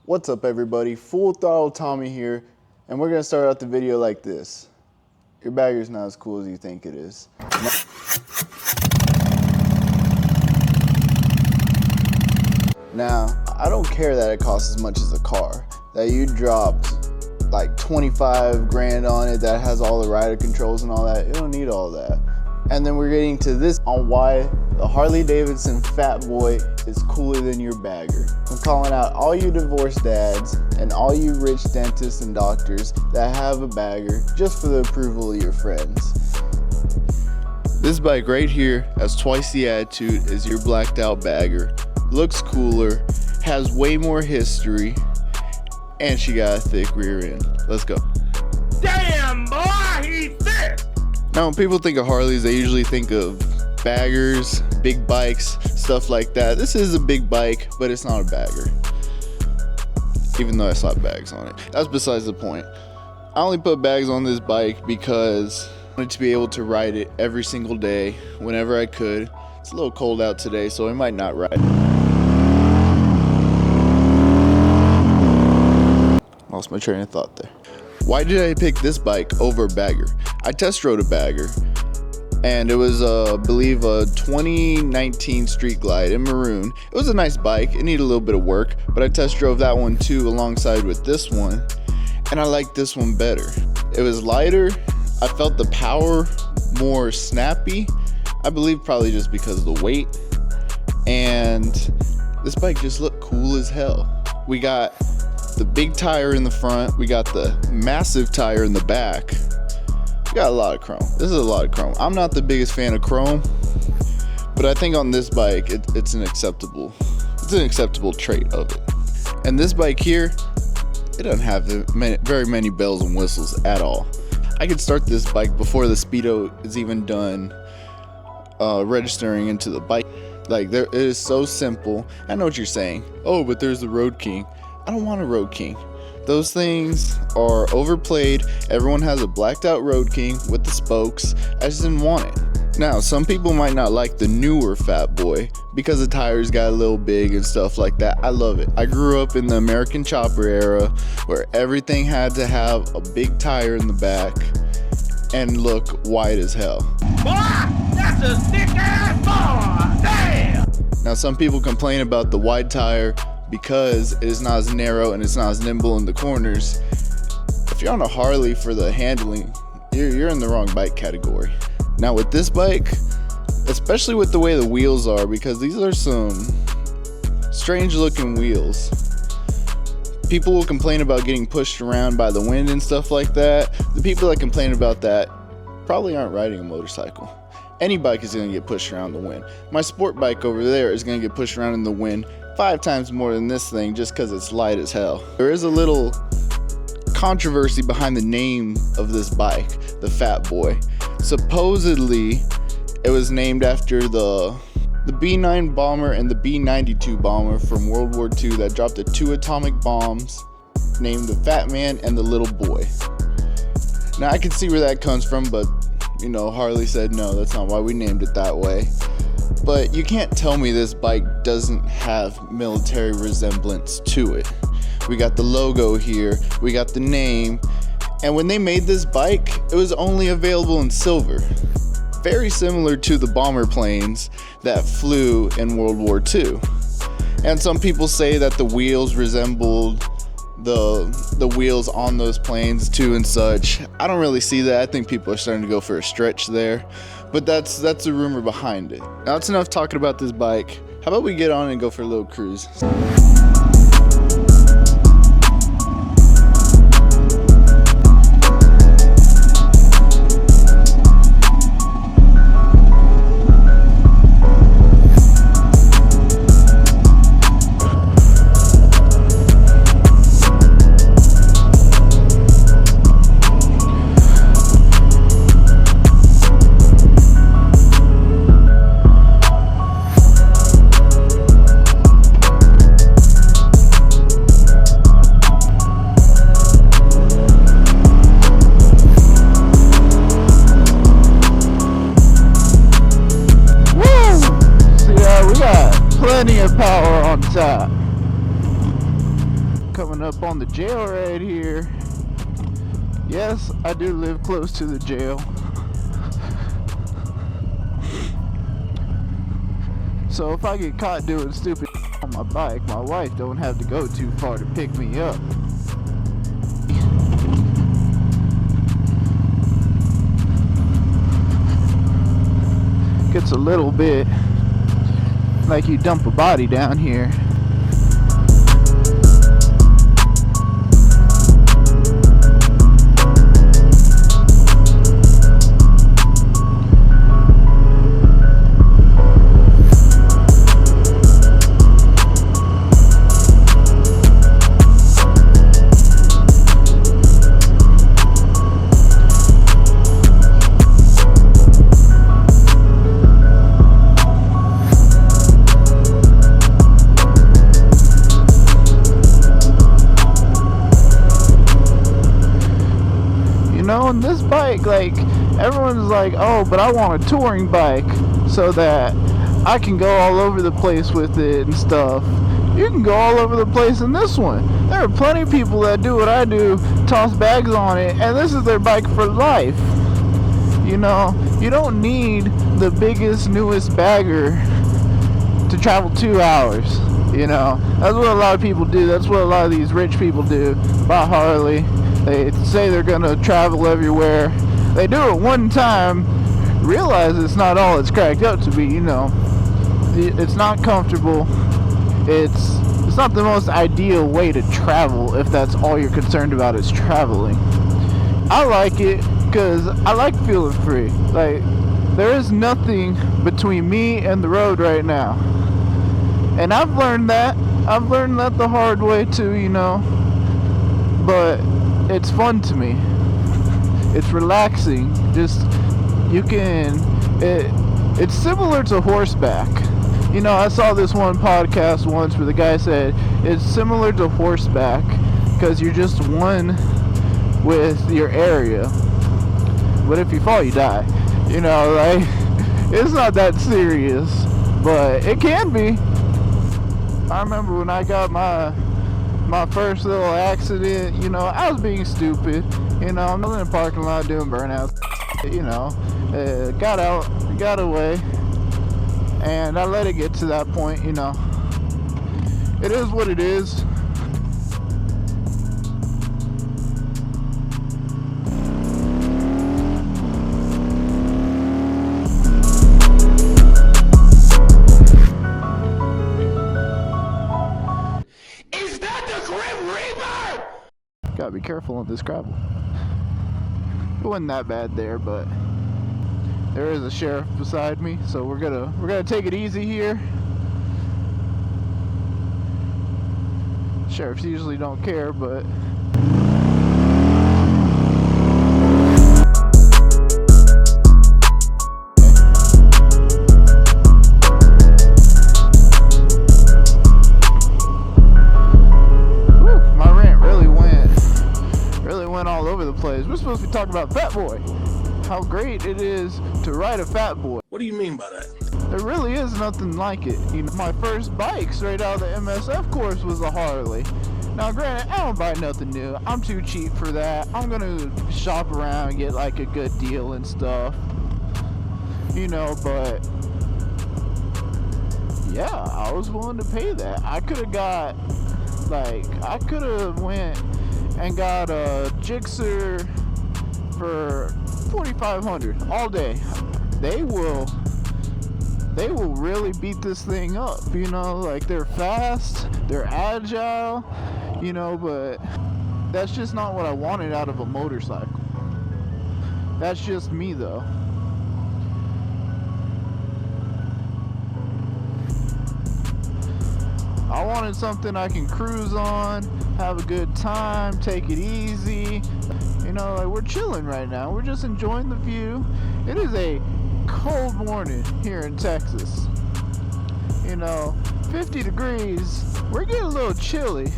What's up everybody, Full Throttle Tommy here, and we're going to start out the video like this. Your bagger's not as cool as you think it is. Now, I don't care that it costs as much as a car, that you dropped like 25 grand on it, that has all the rider controls and all that. You don't need all that. And then we're getting to this on why the Harley Davidson Fatboy is cooler than your bagger. I'm calling out all you divorced dads and all you rich dentists and doctors that have a bagger just for the approval of your friends. This bike right here has twice the attitude as your blacked out bagger, looks cooler, has way more history, and she got a thick rear end. Let's go. Damn, boy, he's thick! Now, when people think of Harleys, they usually think of baggers, big bikes, stuff like that. This is a big bike, but it's not a bagger. Even though I slapped bags on it. That's besides the point. I only put bags on this bike because I wanted to be able to ride it every single day, whenever I could. It's a little cold out today, so I might not ride it. Lost my train of thought there. Why did I pick this bike over a bagger? I test rode a bagger, and it was, I believe, a 2019 Street Glide in maroon. It was a nice bike. It needed a little bit of work, but I test drove that one too alongside with this one, and I liked this one better. It was lighter. I felt the power more snappy. I believe probably just because of the weight, and this bike just looked cool as hell. We got the big tire in the front, we got the massive tire in the back. We got a lot of chrome. This is a lot of chrome. I'm not the biggest fan of chrome, but I think on this bike it's an acceptable trait of it. And this bike here, it doesn't have very many bells and whistles at all. I could start this bike before the speedo is even done registering into the bike. Like, it is so simple. I know what you're saying. Oh, but there's the Road King. I don't want a Road King. Those things are overplayed. Everyone has a blacked out Road King with the spokes. I just didn't want it. Now, some people might not like the newer Fatboy because the tires got a little big and stuff like that. I love it. I grew up in the American Chopper era where everything had to have a big tire in the back and look wide as hell. Boy, that's a thick ass boy! Damn! Now, some people complain about the wide tire because it is not as narrow and it's not as nimble in the corners. If you're on a Harley for the handling, you're in the wrong bike category. Now with this bike, especially with the way the wheels are, because these are some strange looking wheels. People will complain about getting pushed around by the wind and stuff like that. The people that complain about that probably aren't riding a motorcycle. Any bike is going to get pushed around in the wind. My sport bike over there is going to get pushed around in the wind 5 times more than this thing just because it's light as hell. There is a little controversy behind the name of this bike, the Fatboy. Supposedly, it was named after the B-9 bomber and the B-92 bomber from World War II that dropped the 2 atomic bombs named the Fat Man and the Little Boy. Now I can see where that comes from, but you know, Harley said no, that's not why we named it that way. But you can't tell me this bike doesn't have military resemblance to it. We got the logo here, we got the name, and when they made this bike, it was only available in silver. Very similar to the bomber planes that flew in World War II. And some people say that the wheels resembled the wheels on those planes too and such. I don't really see that. I think people are starting to go for a stretch there. But that's the rumor behind it. Now that's enough talking about this bike. How about we get on and go for a little cruise? Coming up on the jail right here. Yes, I do live close to the jail. So if I get caught doing stupid on my bike, my wife don't have to go too far to pick me up. Gets a little bit like you dump a body down here. On this bike, like, everyone's like, oh, but I want a touring bike so that I can go all over the place with it and stuff. You can go all over the place in this one. There are plenty of people that do what I do, toss bags on it, and this is their bike for life. You know, you don't need the biggest, newest bagger to travel 2 hours. You know, that's what a lot of people do. That's what a lot of these rich people do. Buy Harley. They say they're gonna travel everywhere. They do it one time, realize it's not all it's cracked up to be. You know, it's not comfortable. It's not the most ideal way to travel if that's all you're concerned about is traveling. I like it because I like feeling free. Like, there is nothing between me and the road right now, and I've learned that. I've learned that the hard way too. You know, but it's fun to me. It's relaxing. Just, you can, it's similar to horseback. You know, I saw this one podcast once where the guy said it's similar to horseback because you're just one with your area. But if you fall, you die. You know, like, it's not that serious, but it can be. I remember when I got my first little accident, you know, I was being stupid. You know, I'm in the parking lot doing burnouts. You know, got out, got away, and I let it get to that point. You know, it is what it is. Gotta be careful on this gravel. It wasn't that bad there, but there is a sheriff beside me, so we're gonna take it easy here. Sheriffs usually don't care, but all over the place. We're supposed to be talking about Fatboy. How great it is to ride a Fatboy. What do you mean by that? There really is nothing like it. You know, my first bike straight out of the MSF course was a Harley. Now granted, I don't buy nothing new. I'm too cheap for that. I'm gonna shop around and get like a good deal and stuff. You know, but yeah, I was willing to pay that. I could have went and got a Gixxer for $4,500 all day. They will really beat this thing up, you know, like they're fast, they're agile, you know, but that's just not what I wanted out of a motorcycle. That's just me though. I wanted something I can cruise on, have a good time, take it easy. You know, like we're chilling right now. We're just enjoying the view. It is a cold morning here in Texas. You know, 50 degrees. We're getting a little chilly.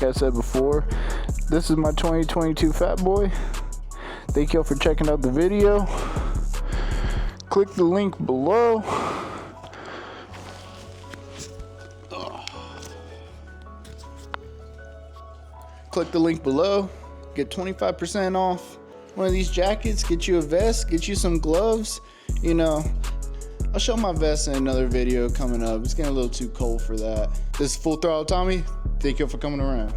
I said before, this is my 2022 Fatboy. Thank y'all for checking out the video. Click the link below. Click the link below. Get 25% off one of these jackets. Get you a vest. Get you some gloves. You know, I'll show my vest in another video coming up. It's getting a little too cold for that. This is Full Throttle Tommy. Thank you for coming around.